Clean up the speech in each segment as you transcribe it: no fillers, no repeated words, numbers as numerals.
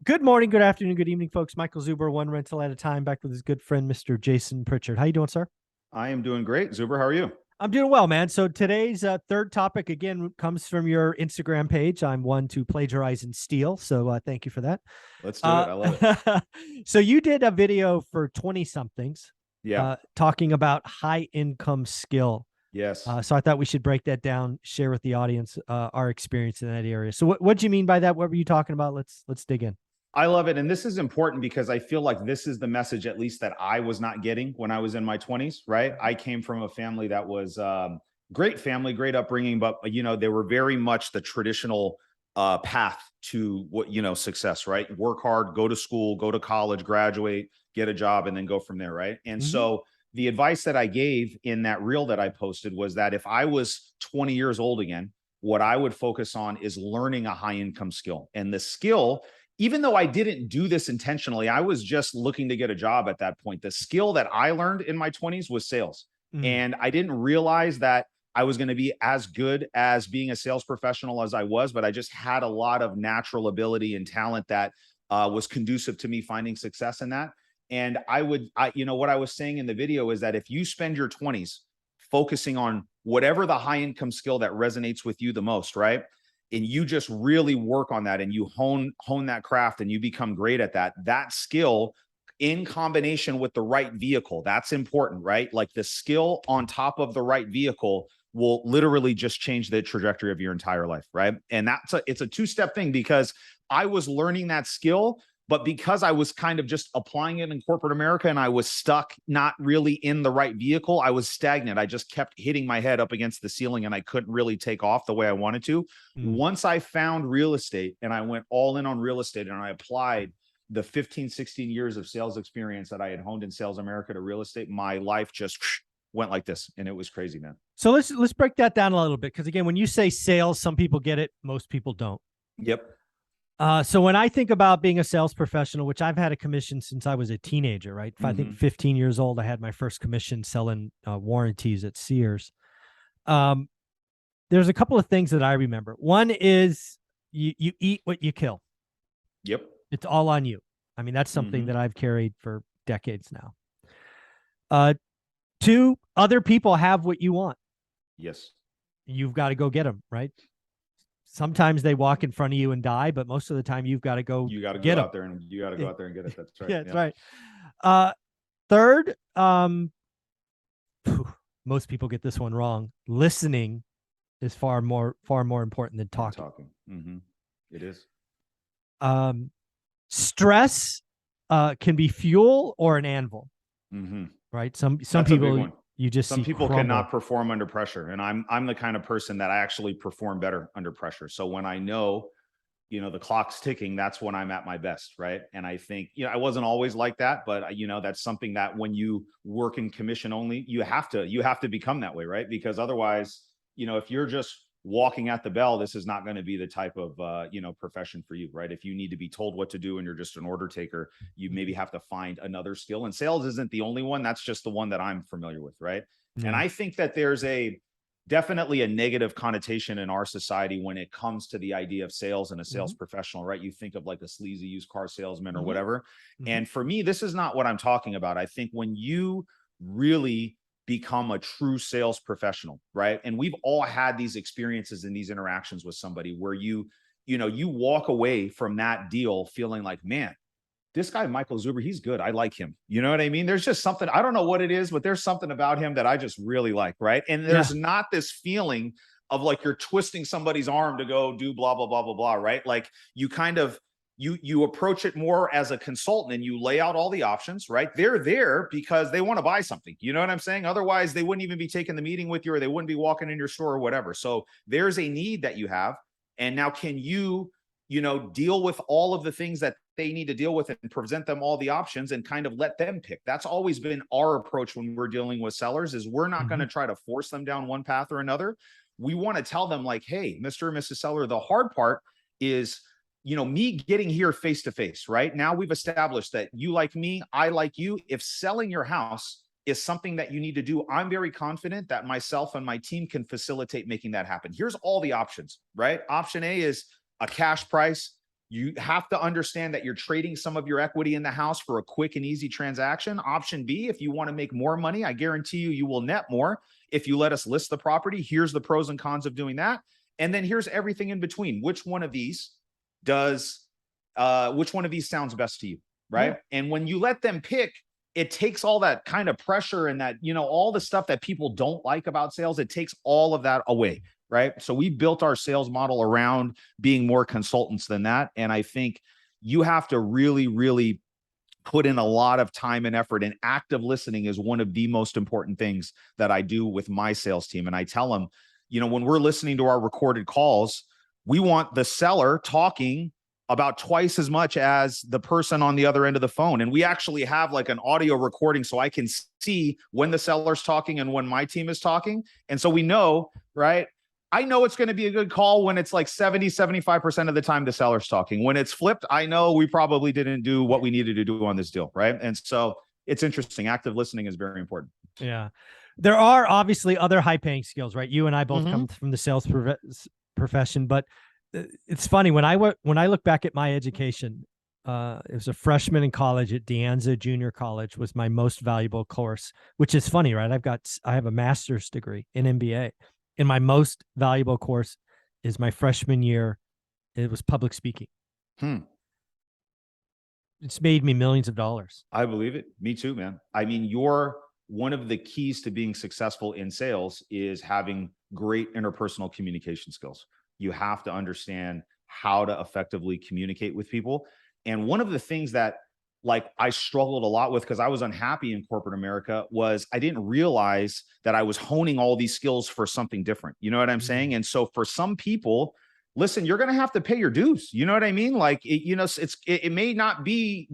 Good morning, good afternoon, good evening, folks. Michael Zuber, one rental at a time, back with his good friend, Mr. Jason Pritchard. How you doing, sir? I am doing great. Zuber, how are you? I'm doing well, man. So today's third topic, again, comes from your Instagram page. I'm one to plagiarize and steal, so thank you for that. Let's do it. I love it. So you did a video for 20-somethings Yeah. talking about high income skill. Yes. So I thought we should break that down, share with the audience our experience in that area. So what do you mean by that? What were you talking about? Let's dig in. I love it. And this is important because I feel like this is the message, at least that I was not getting when I was in my 20s, right? I came from a family that was great family, great upbringing, but, they were very much the traditional path to success, right? Work hard, go to school, go to college, graduate, get a job, and then go from there, right? And so the advice that I gave in that reel that I posted was that if I was 20 years old again, what I would focus on is learning a high income skill. And the skill, even though I didn't do this intentionally, I was just looking to get a job at that point. The skill that I learned in my 20s was sales. And I didn't realize that I was going to be as good as being a sales professional as I was, but I just had a lot of natural ability and talent that was conducive to me finding success in that. And what I was saying in the video is that if you spend your 20s focusing on whatever the high income skill that resonates with you the most, right? And you just really work on that and you hone that craft and you become great at that skill in combination with the right vehicle. That's important, right? Like the skill on top of the right vehicle will literally just change the trajectory of your entire life, right? And it's a two-step thing because I was learning that skill, but because I was kind of just applying it in corporate America and I was stuck, not really in the right vehicle, I was stagnant. I just kept hitting my head up against the ceiling and I couldn't really take off the way I wanted to. Once I found real estate and I went all in on real estate and I applied the 15, 16 years of sales experience that I had honed in sales America to real estate, my life just went like this. And it was crazy, man. So let's break that down a little bit. Because again, when you say sales, some people get it, most people don't. Yep. So when I think about being a sales professional, which I've had a commission since I was a teenager, right? I think 15 years old, I had my first commission selling warranties at Sears. There's a couple of things that I remember. One is you eat what you kill. Yep. It's all on you. I mean, that's something that I've carried for decades now. Two, other people have what you want. Yes. You've got to go get them, right? Sometimes they walk in front of you and die, but most of the time you've got to go. You got to go out there and you got to go out there and get it. That's right. Yeah, that's right. Third, most people get this one wrong. Listening is far more important than talking. It is. Stress can be fuel or an anvil. Right? Some people you just some people crumble. Cannot perform under pressure, and I'm the kind of person that I actually perform better under pressure. So when I know, the clock's ticking, that's when I'm at my best, right? And I think, I wasn't always like that, but that's something that when you work in commission only, you have to become that way, right? Because otherwise, if you're just walking at the bell, this is not going to be the type of profession for you, right? If you need to be told what to do and you're just an order taker, you maybe have to find another skill. And sales isn't the only one. That's just the one that I'm familiar with, right? And I think that there's definitely a negative connotation in our society when it comes to the idea of sales and a sales professional, right? You think of like a sleazy used car salesman or whatever. And for me, this is not what I'm talking about. I think when you really become a true sales professional, right? And we've all had these experiences and these interactions with somebody where you walk away from that deal feeling like, man, this guy, Michael Zuber, he's good. I like him. You know what I mean? There's just something, I don't know what it is, but there's something about him that I just really like, right? And there's not this feeling of like you're twisting somebody's arm to go do blah, blah, blah, blah, blah, right? Like you kind of, you approach it more as a consultant and you lay out all the options, right? They're there because they want to buy something. You know what I'm saying? Otherwise, they wouldn't even be taking the meeting with you or they wouldn't be walking in your store or whatever. So there's a need that you have. And now can you deal with all of the things that they need to deal with and present them all the options and kind of let them pick. That's always been our approach when we're dealing with sellers is we're not going to try to force them down one path or another. We want to tell them like, hey, Mr. or Mrs. Seller, the hard part is, me getting here face to face, right? Now we've established that you like me, I like you. If selling your house is something that you need to do, I'm very confident that myself and my team can facilitate making that happen. Here's all the options, right? Option A is a cash price. You have to understand that you're trading some of your equity in the house for a quick and easy transaction. Option B, if you want to make more money, I guarantee you, you will net more if you let us list the property. Here's the pros and cons of doing that. And then here's everything in between. Which one of these sounds best to you, right? Yeah. And when you let them pick, it takes all that kind of pressure and that, all the stuff that people don't like about sales, it takes all of that away, right? So we built our sales model around being more consultants than that. And I think you have to really, really put in a lot of time and effort, and active listening is one of the most important things that I do with my sales team. And I tell them, when we're listening to our recorded calls, we want the seller talking about twice as much as the person on the other end of the phone. And we actually have like an audio recording so I can see when the seller's talking and when my team is talking. And so we know, right? I know it's going to be a good call when it's like 75% of the time the seller's talking. When it's flipped, I know we probably didn't do what we needed to do on this deal, right? And so it's interesting. Active listening is very important. Yeah. There are obviously other high-paying skills, right? You and I both come from the sales profession, but it's funny when I look back at my education, it was a freshman in college at De Anza Junior College was my most valuable course, which is funny, right? I have a master's degree in MBA, and my most valuable course is my freshman year. It was public speaking. It's made me millions of dollars. I believe it. Me too, man. I mean, one of the keys to being successful in sales is having great interpersonal communication skills. You have to understand how to effectively communicate with people. And one of the things that I struggled a lot with, because I was unhappy in corporate America, was I didn't realize that I was honing all these skills for something different. You know what I'm saying? And so for some people, listen, you're going to have to pay your dues. You know what I mean? It may not be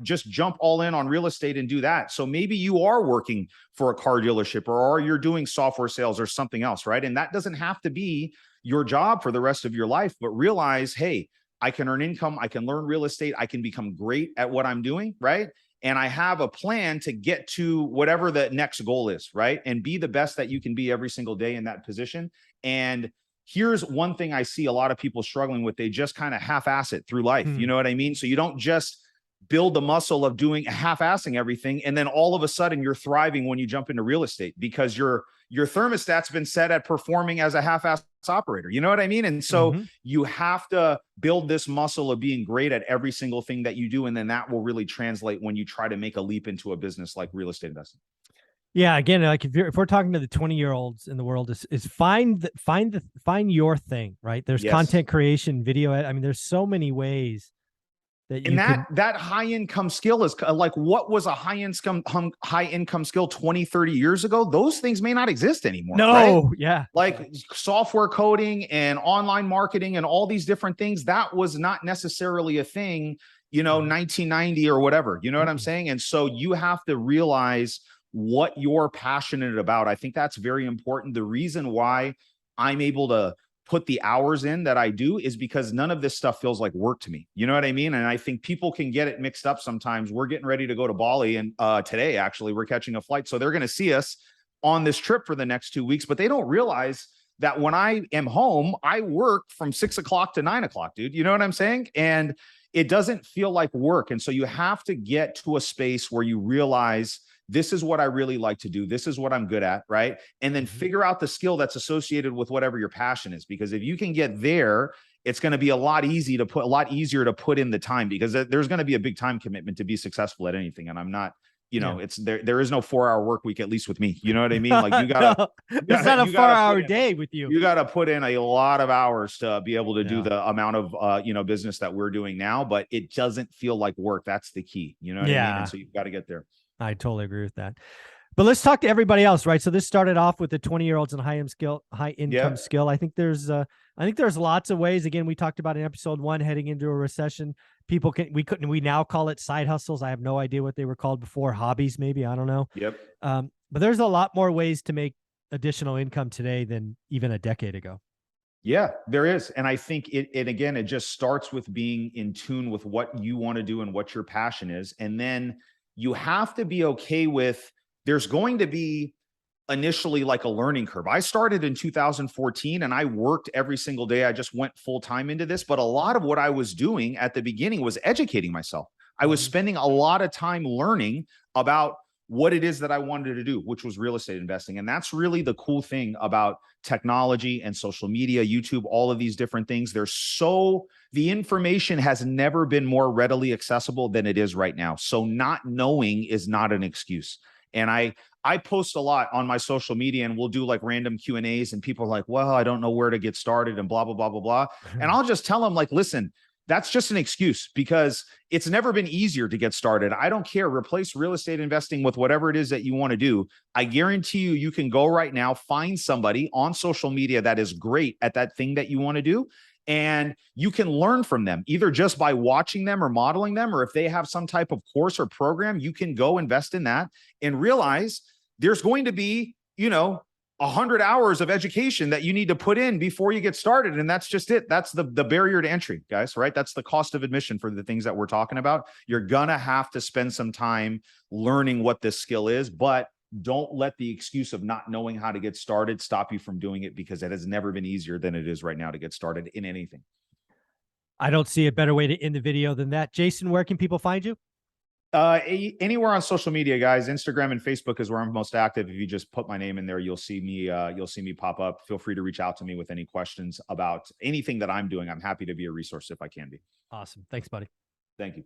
just jump all in on real estate and do that. So maybe you are working for a car dealership, or you're doing software sales or something else, right? And that doesn't have to be your job for the rest of your life, but realize, hey, I can earn income. I can learn real estate. I can become great at what I'm doing, right? And I have a plan to get to whatever the next goal is, right? And be the best that you can be every single day in that position. And here's one thing I see a lot of people struggling with. They just kind of half-ass it through life. You know what I mean? So you don't just build the muscle of doing half-assing everything, and then all of a sudden you're thriving when you jump into real estate because your thermostat's been set at performing as a half-ass operator. You know what I mean? And so you have to build this muscle of being great at every single thing that you do. And then that will really translate when you try to make a leap into a business like real estate investing. Yeah. Again, like if we're talking to the 20-year-olds in the world, is find your thing, right? There's content creation, video. I mean, there's so many ways that high income skill is what was a high income skill 20, 30 years ago? Those things may not exist anymore. No. Right? Yeah. Like software coding and online marketing and all these different things, that was not necessarily a thing, 1990 or whatever, you know what I'm saying? And so you have to realize what you're passionate about. I think that's very important. The reason why I'm able to put the hours in that I do is because none of this stuff feels like work to me. You know what I mean? And I think people can get it mixed up sometimes. We're getting ready to go to Bali, and today, actually, we're catching a flight. So they're going to see us on this trip for the next 2 weeks, but they don't realize that when I am home, I work from 6 o'clock to 9 o'clock, dude. You know what I'm saying? And it doesn't feel like work. And so you have to get to a space where you realize, this is what I really like to do. This is what I'm good at, right? And then figure out the skill that's associated with whatever your passion is. Because if you can get there, it's going to be a lot easier to put in the time, because there's going to be a big time commitment to be successful at anything. And I'm not, it's there is no 4-hour work week, at least with me. You know what I mean? Like you gotta, it's not a 4-hour day with you. You got to put in a lot of hours to be able to do the amount of, business that we're doing now, but it doesn't feel like work. That's the key. You know what I mean? And so you've got to get there. I totally agree with that. But let's talk to everybody else, right? So this started off with the 20-year-olds and high income skill. I think there's lots of ways. Again, we talked about in episode 1, heading into a recession. We now call it side hustles. I have no idea what they were called before. Hobbies, maybe, I don't know. Yep. But there's a lot more ways to make additional income today than even a decade ago. Yeah, there is. And I think it just starts with being in tune with what you want to do and what your passion is. And then you have to be okay with, there's going to be initially like a learning curve. I started in 2014 and I worked every single day. I just went full time into this. But a lot of what I was doing at the beginning was educating myself. I was spending a lot of time learning about what it is that I wanted to do, which was real estate investing. And that's really the cool thing about technology and social media, YouTube, all of these different things. The information has never been more readily accessible than it is right now. So not knowing is not an excuse. And I post a lot on my social media, and we'll do like random Q&As, and people are like, well, I don't know where to get started and blah, blah, blah, blah, blah. And I'll just tell them like, listen, that's just an excuse because it's never been easier to get started. I don't care. Replace real estate investing with whatever it is that you want to do. I guarantee you, you can go right now, find somebody on social media that is great at that thing that you want to do. And you can learn from them either just by watching them or modeling them, or if they have some type of course or program, you can go invest in that and realize there's going to be, 100 hours of education that you need to put in before you get started. And that's just it. That's the barrier to entry, guys, right? That's the cost of admission for the things that we're talking about. You're going to have to spend some time learning what this skill is, but don't let the excuse of not knowing how to get started stop you from doing it, because it has never been easier than it is right now to get started in anything. I don't see a better way to end the video than that. Jason, where can people find you? Anywhere on social media, guys. Instagram and Facebook is where I'm most active. If you just put my name in there, you'll see me pop up. Feel free to reach out to me with any questions about anything that I'm doing. I'm happy to be a resource if I can be. Awesome. Thanks, buddy. Thank you.